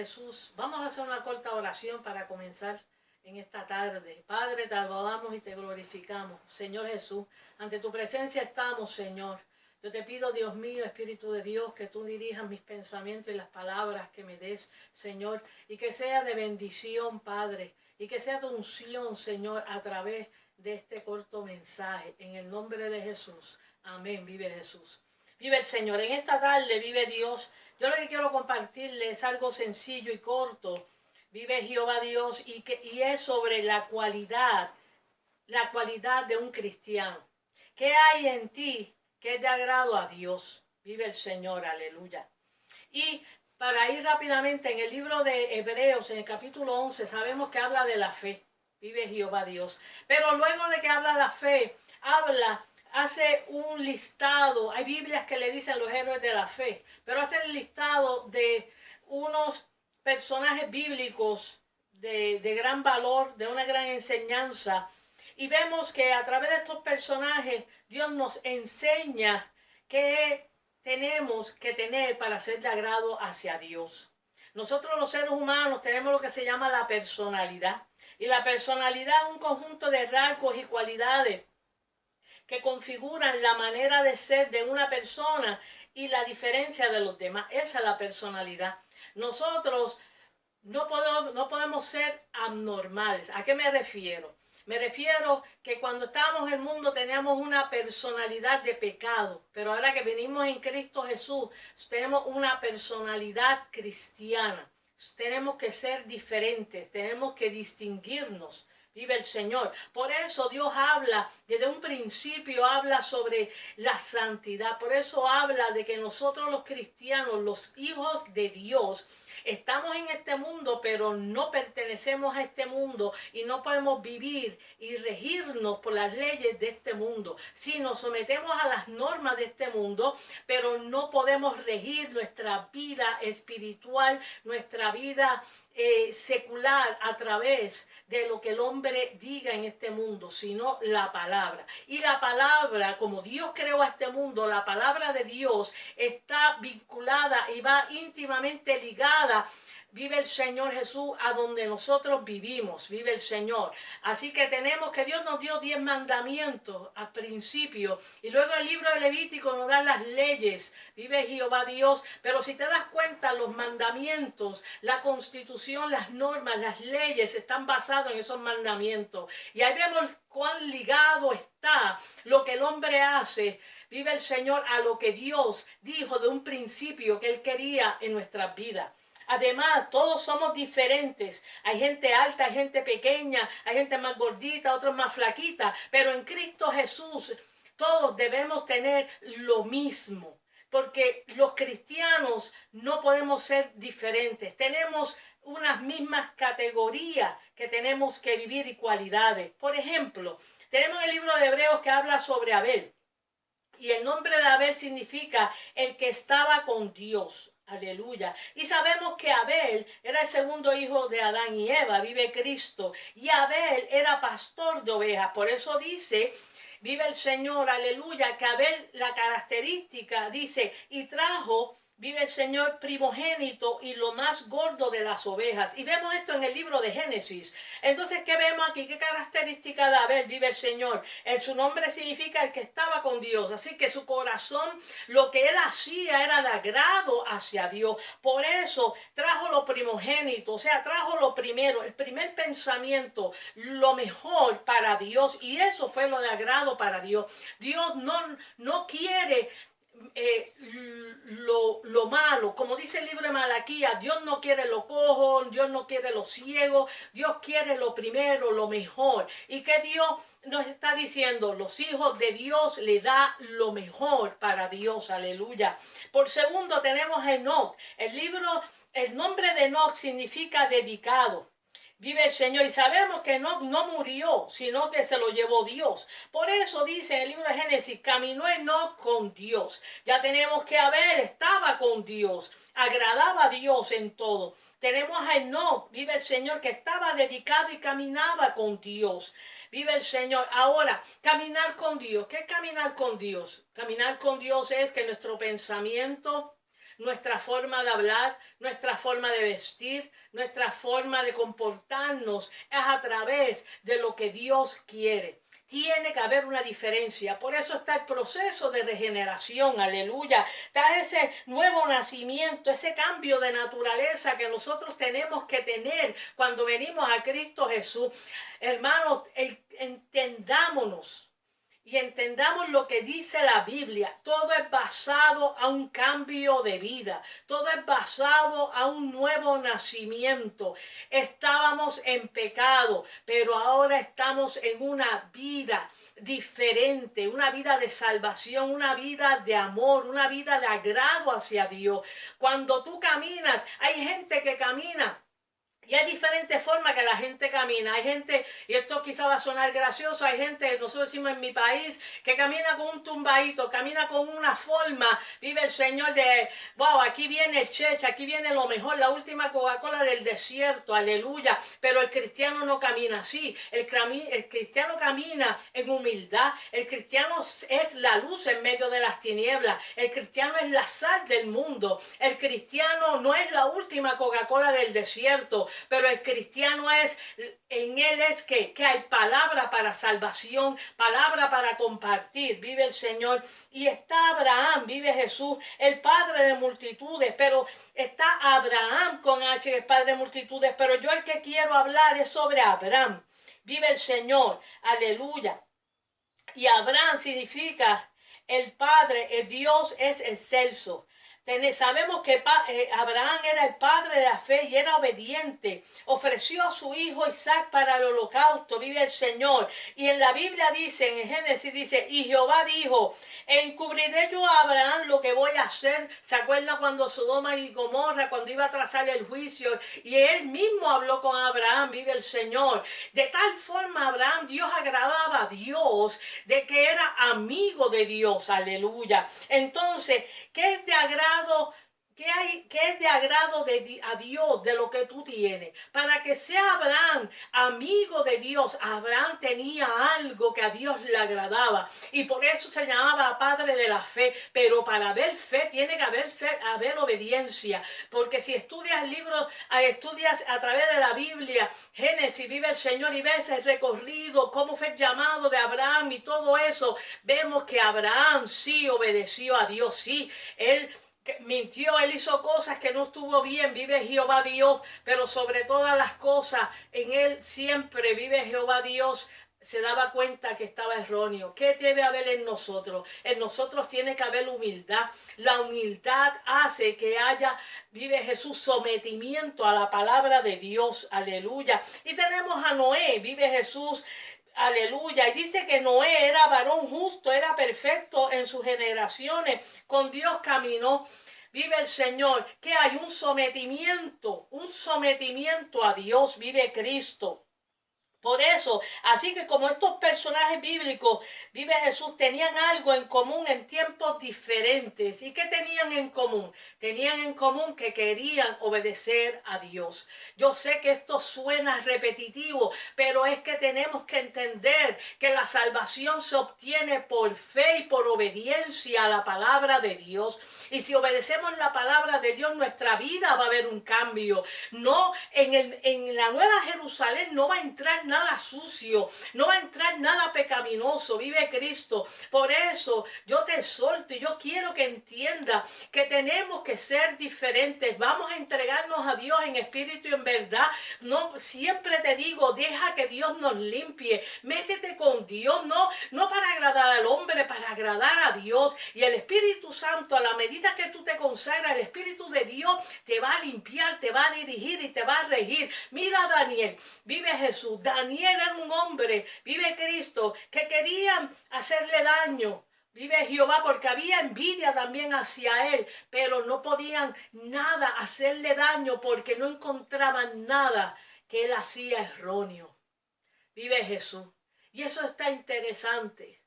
Jesús, vamos a hacer una corta oración para comenzar en esta tarde. Padre, te alabamos y te glorificamos. Señor Jesús, ante tu presencia estamos, Señor. Yo te pido, Dios mío, Espíritu de Dios, que tú dirijas mis pensamientos y las palabras que me des, Señor, y que sea de bendición, Padre, y que sea tu unción, Señor, a través de este corto mensaje. En el nombre de Jesús. Amén. Vive Jesús. Vive el Señor. En esta tarde vive Dios. Yo lo que quiero compartirles es algo sencillo y corto. Vive Jehová Dios y es sobre la cualidad de un cristiano. ¿Qué hay en ti que es de agrado a Dios? Vive el Señor, aleluya. Y para ir rápidamente en el libro de Hebreos, en el capítulo 11, sabemos que habla de la fe. Vive Jehová Dios. Pero luego de que habla la fe, hace un listado. Hay Biblias que le dicen los héroes de la fe, pero hace el listado de unos personajes bíblicos de gran valor, de una gran enseñanza. Y vemos que a través de estos personajes Dios nos enseña qué tenemos que tener para ser de agrado hacia Dios. Nosotros los seres humanos tenemos lo que se llama la personalidad. Y la personalidad es un conjunto de rasgos y cualidades que configuran la manera de ser de una persona y la diferencia de los demás. Esa es la personalidad. Nosotros no podemos ser anormales. ¿A qué me refiero? Me refiero que cuando estábamos en el mundo teníamos una personalidad de pecado, pero ahora que venimos en Cristo Jesús, tenemos una personalidad cristiana. Tenemos que ser diferentes, tenemos que distinguirnos. Vive el Señor. Por eso Dios habla, desde un principio habla sobre la santidad. Por eso habla de que nosotros los cristianos, los hijos de Dios, estamos en este mundo, pero no pertenecemos a este mundo y no podemos vivir y regirnos por las leyes de este mundo. Sí, nos sometemos a las normas de este mundo, pero no podemos regir nuestra vida espiritual, nuestra vida secular a través de lo que el hombre diga en este mundo, sino la palabra. Y la palabra, como Dios creó a este mundo, la palabra de Dios está vinculada y va íntimamente ligada. Vive el Señor Jesús a donde nosotros vivimos, vive el Señor. Así que tenemos que Dios nos dio 10 mandamientos al principio y luego el libro de Levítico nos da las leyes, vive Jehová Dios. Pero si te das cuenta, los mandamientos, la constitución, las normas, las leyes están basados en esos mandamientos. Y ahí vemos cuán ligado está lo que el hombre hace, vive el Señor, a lo que Dios dijo de un principio que Él quería en nuestras vidas. Además, todos somos diferentes. Hay gente alta, hay gente pequeña, hay gente más gordita, otros más flaquita. Pero en Cristo Jesús todos debemos tener lo mismo. Porque los cristianos no podemos ser diferentes. Tenemos unas mismas categorías que tenemos que vivir y cualidades. Por ejemplo, tenemos el libro de Hebreos que habla sobre Abel. Y el nombre de Abel significa el que estaba con Dios. Aleluya. Y sabemos que Abel era el segundo hijo de Adán y Eva, vive Cristo. Y Abel era pastor de ovejas. Por eso dice, vive el Señor, aleluya, que Abel, la característica, dice, y trajo, vive el Señor, primogénito y lo más gordo de las ovejas. Y vemos esto en el libro de Génesis. Entonces, ¿qué vemos aquí? ¿Qué característica de Abel? Vive el Señor. Su nombre significa el que estaba con Dios. Así que su corazón, lo que él hacía era de agrado hacia Dios. Por eso trajo lo primogénito, o sea, trajo lo primero, el primer pensamiento, lo mejor para Dios. Y eso fue lo de agrado para Dios. Dios no quiere lo malo, como dice el libro de Malaquías. Dios no quiere lo cojo, Dios no quiere lo ciego, Dios quiere lo primero, lo mejor. Y que Dios nos está diciendo, los hijos de Dios le da lo mejor para Dios, aleluya. Por segundo tenemos a Enoc. El nombre de Enoc significa dedicado. Vive el Señor. Y sabemos que no murió, sino que se lo llevó Dios. Por eso dice en el libro de Génesis, caminó Enoc con Dios. Ya tenemos que Abel estaba con Dios, agradaba a Dios en todo. Tenemos a Enoc, vive el Señor, que estaba dedicado y caminaba con Dios. Vive el Señor. Ahora, caminar con Dios. ¿Qué es caminar con Dios? Caminar con Dios es que nuestro pensamiento, nuestra forma de hablar, nuestra forma de vestir, nuestra forma de comportarnos es a través de lo que Dios quiere. Tiene que haber una diferencia. Por eso está el proceso de regeneración, aleluya. Está ese nuevo nacimiento, ese cambio de naturaleza que nosotros tenemos que tener cuando venimos a Cristo Jesús. Hermanos, entendámonos. Y entendamos lo que dice la Biblia. Todo es basado a un cambio de vida. Todo es basado a un nuevo nacimiento. Estábamos en pecado, pero ahora estamos en una vida diferente, una vida de salvación, una vida de amor, una vida de agrado hacia Dios. Cuando tú caminas, hay gente que camina y hay diferentes formas que la gente camina. Hay gente, y esto quizá va a sonar gracioso, hay gente, nosotros decimos en mi país, que camina con un tumbadito, camina con una forma, vive el Señor de, wow, aquí viene el cheche, aquí viene lo mejor, la última Coca-Cola del desierto, aleluya. Pero el cristiano no camina así, el cristiano camina en humildad, el cristiano es la luz en medio de las tinieblas, el cristiano es la sal del mundo, el cristiano no es la última Coca-Cola del desierto, pero el cristiano es, en él es que hay palabra para salvación, palabra para compartir, vive el Señor. Y está Abraham, vive Jesús, el padre de multitudes, pero está Abraham con H, el padre de multitudes, pero yo el que quiero hablar es sobre Abraham, vive el Señor, aleluya. Y Abraham significa el padre, el Dios es excelso. Sabemos que Abraham era el padre de la fe y era obediente. Ofreció a su hijo Isaac para el holocausto, vive el Señor. Y en la Biblia dice, en Génesis dice, y Jehová dijo, encubriré yo a Abraham lo que voy a hacer. ¿Se acuerda cuando Sodoma y Gomorra, cuando iba a trazar el juicio? Y él mismo habló con Abraham, vive el Señor. De tal forma Abraham, Dios agradaba a Dios, de que era amigo de Dios, aleluya. Entonces, ¿qué es de agrado? ¿Qué es de agrado a Dios de lo que tú tienes? Para que sea Abraham amigo de Dios, Abraham tenía algo que a Dios le agradaba. Y por eso se llamaba padre de la fe. Pero para haber fe tiene que haber obediencia. Porque si estudias libros, estudias a través de la Biblia, Génesis, vive el Señor y ves el recorrido, cómo fue el llamado de Abraham y todo eso, vemos que Abraham sí obedeció a Dios, sí, él mintió, él hizo cosas que no estuvo bien, vive Jehová Dios, pero sobre todas las cosas, en él siempre vive Jehová Dios. Se daba cuenta que estaba erróneo. ¿Qué debe haber en nosotros? En nosotros tiene que haber humildad. La humildad hace que haya, vive Jesús, sometimiento a la palabra de Dios. Aleluya. Y tenemos a Noé, vive Jesús. Aleluya. Y dice que Noé era varón justo, era perfecto en sus generaciones. Con Dios caminó. Vive el Señor. Que hay un sometimiento a Dios. Vive Cristo. Por eso, así que como estos personajes bíblicos, vive Jesús, tenían algo en común en tiempos diferentes. ¿Y qué tenían en común? Tenían en común que querían obedecer a Dios. Yo sé que esto suena repetitivo, pero es que tenemos que entender que la salvación se obtiene por fe y por obediencia a la palabra de Dios. Y si obedecemos la palabra de Dios, nuestra vida va a haber un cambio. No, en la Nueva Jerusalén no va a entrar nada sucio, no va a entrar nada pecaminoso, vive Cristo. Por eso yo te exhorto y yo quiero que entiendas que tenemos que ser diferentes. Vamos a entregarnos a Dios en espíritu y en verdad. No, siempre te digo, deja que Dios nos limpie, métete con Dios, no para agradar al hombre, para agradar a Dios. Y el Espíritu Santo, a la medida que tú te consagras, el Espíritu de Dios te va a limpiar, te va a dirigir y te va a regir. Mira a Daniel, vive Jesús. Daniel era un hombre, vive Cristo, que querían hacerle daño. Vive Jehová, porque había envidia también hacia él, pero no podían nada hacerle daño porque no encontraban nada que él hacía erróneo. Vive Jesús. Y eso está interesante.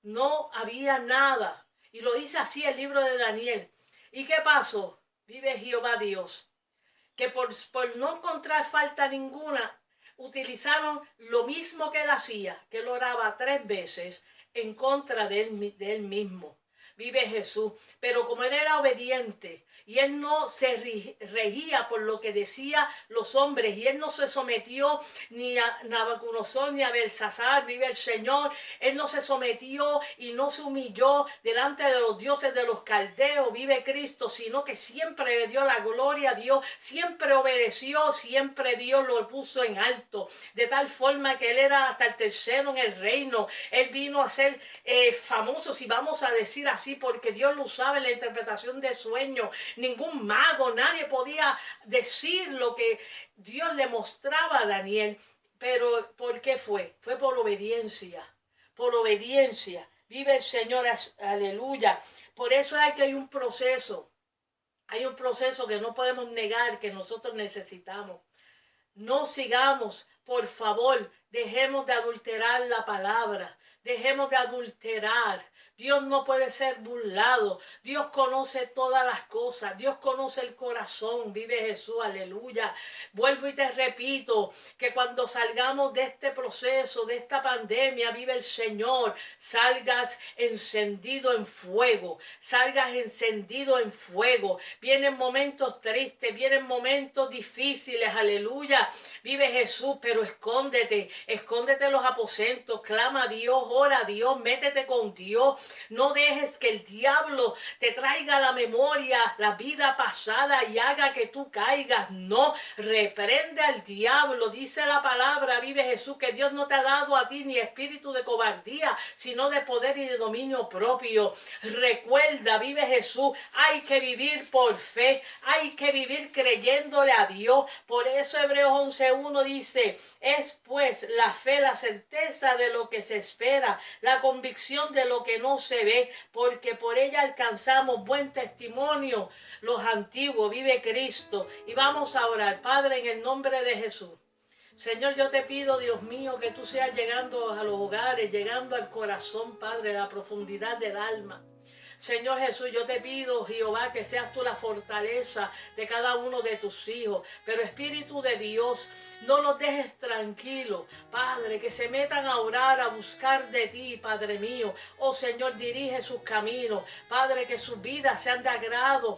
No había nada. Y lo dice así el libro de Daniel. ¿Y qué pasó? Vive Jehová Dios. Que por no encontrar falta ninguna, utilizaron lo mismo que él hacía, que él oraba 3 veces en contra de él mismo. vive Jesús. Pero como él era obediente y él no se regía por lo que decían los hombres, y él no se sometió ni a Nabucodonosor ni a Belsasar, vive el Señor. Él no se sometió y no se humilló delante de los dioses de los caldeos, vive Cristo, sino que siempre le dio la gloria a Dios, siempre obedeció, siempre Dios lo puso en alto, de tal forma que él era hasta el tercero en el reino. Él vino a ser famoso, si vamos a decir así, porque Dios lo usaba en la interpretación de sueños. Ningún mago, nadie podía decir lo que Dios le mostraba a Daniel. Pero ¿por qué fue? Fue por obediencia, por obediencia. Vive el Señor, aleluya. Por eso hay que hay un proceso que no podemos negar que nosotros necesitamos. No sigamos, por favor, dejemos de adulterar la palabra, dejemos de adulterar. Dios no puede ser burlado. Dios conoce todas las cosas. Dios conoce el corazón. Vive Jesús, aleluya. Vuelvo y te repito que cuando salgamos de este proceso, de esta pandemia, vive el Señor, salgas encendido en fuego. Salgas encendido en fuego. Vienen momentos tristes, vienen momentos difíciles, aleluya. Vive Jesús, pero escóndete en los aposentos, clama a Dios, ora a Dios, métete con Dios. No dejes que el diablo te traiga a la memoria la vida pasada y haga que tú caigas. No, reprende al diablo. Dice la palabra, vive Jesús, que Dios no te ha dado a ti ni espíritu de cobardía, sino de poder y de dominio propio. Recuerda, vive Jesús, hay que vivir por fe, hay que vivir creyéndole a Dios. Por eso Hebreos 11:1 dice, es pues la fe, la certeza de lo que se espera, la convicción de lo que no se ve, porque por ella alcanzamos buen testimonio los antiguos. Vive Cristo. Y vamos a orar. Padre, en el nombre de Jesús, Señor, yo te pido, Dios mío, que tú seas llegando a los hogares, llegando al corazón, Padre, a la profundidad del alma. Señor Jesús, yo te pido, Jehová, que seas tú la fortaleza de cada uno de tus hijos. Pero Espíritu de Dios, no los dejes tranquilos, Padre, que se metan a orar, a buscar de ti, Padre mío. Oh Señor, dirige sus caminos, Padre, que sus vidas sean de agrado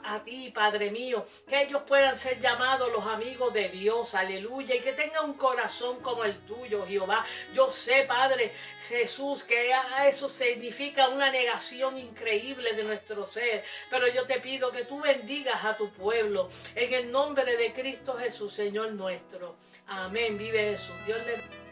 a ti, Padre mío. Que ellos puedan ser llamados los amigos de Dios, aleluya. Y que tengan un corazón como el tuyo, Jehová. Yo sé, Padre Jesús, que eso significa una negación increíble de nuestro ser, pero yo te pido que tú bendigas a tu pueblo en el nombre de Cristo Jesús, Señor nuestro. Amén. Vive Jesús. Dios le